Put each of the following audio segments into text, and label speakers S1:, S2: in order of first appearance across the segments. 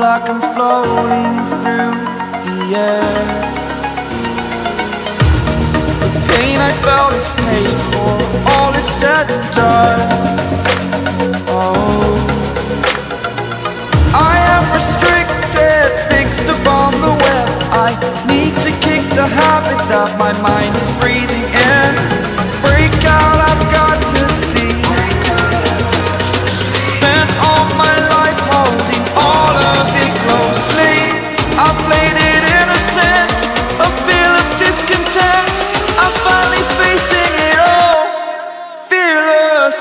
S1: like I'm floating through the air. The pain I felt is paid for, all is said and done. Oh, I am restricted, fixed upon the web. I need to kick the habit that my mind is breathing in. Break out, I've got to see. Spent all my life holding all of it closely. I played it innocent, a feel of discontent. I'm finally facing it all, fearless.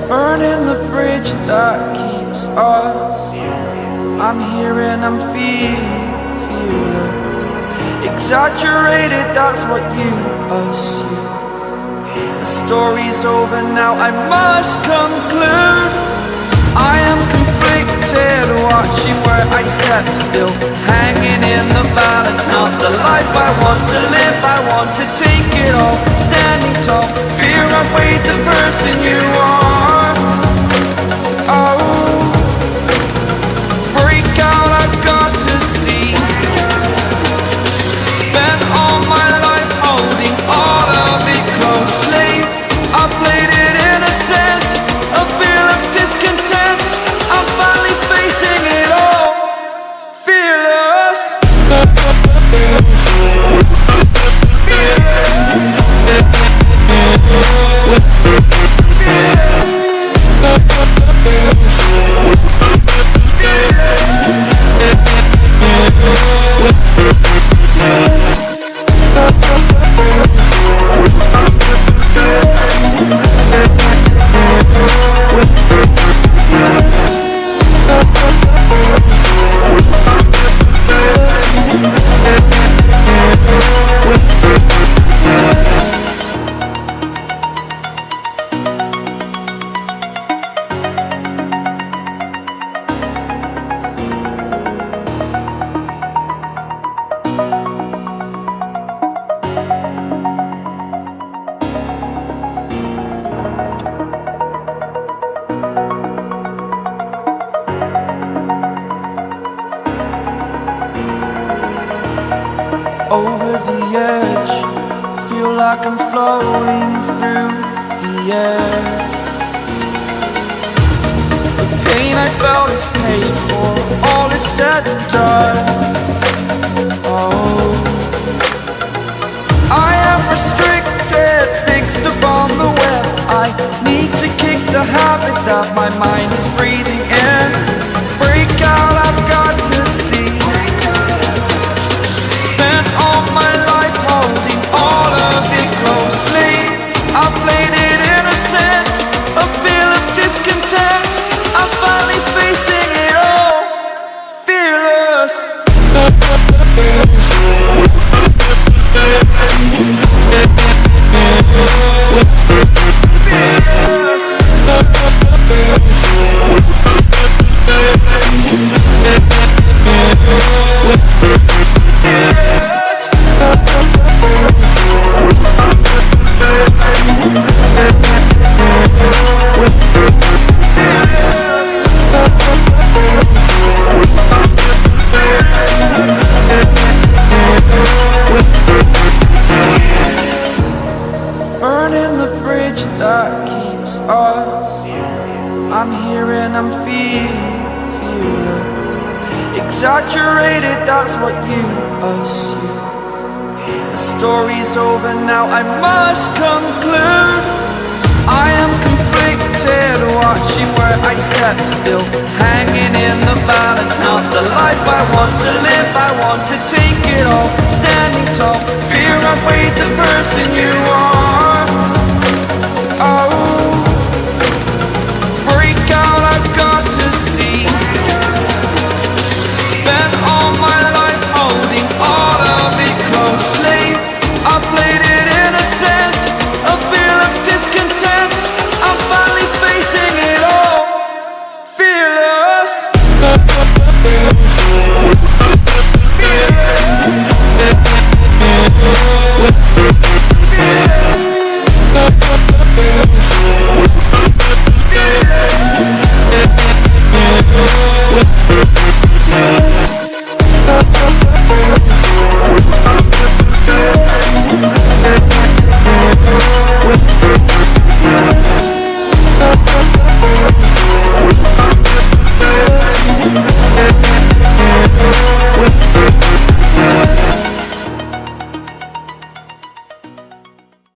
S1: Burning the bridge that keeps us. I'm here and I'm feeling fearless. Exaggerated, that's what you assume. The story's over now, I must conclude. I am conflicted, watching where I step still, hanging in the balance. Not the life I want to live, I want to take it all. Standing tall, fear I've weighed the person you are. Oh, break out, I've got to see. Spent all my life holding all of it closely. I played it innocent, a feel of discontent. I'm finally facing it all, fearless. Over the edge, feel like I'm floating through the air. The pain I felt is paid for, all is said and done. Oh, I am restricted, fixed upon the web. I need to kick the habit that my mind is breathing in. Break out, I've got to see. Spent all my life holding all of it closely. I played it innocent, a feel of discontent. I'm finally facing it all, fearless. Burning the bridge that keeps us. I'm here and I'm feeling fearless. Exaggerated, that's what you assume. The story's over now, I must conclude. I am conflicted, watching where I step still, hanging in the balance. Not the life I want to live, I want to take it all. Standing tall, fear I've weighed the person you are.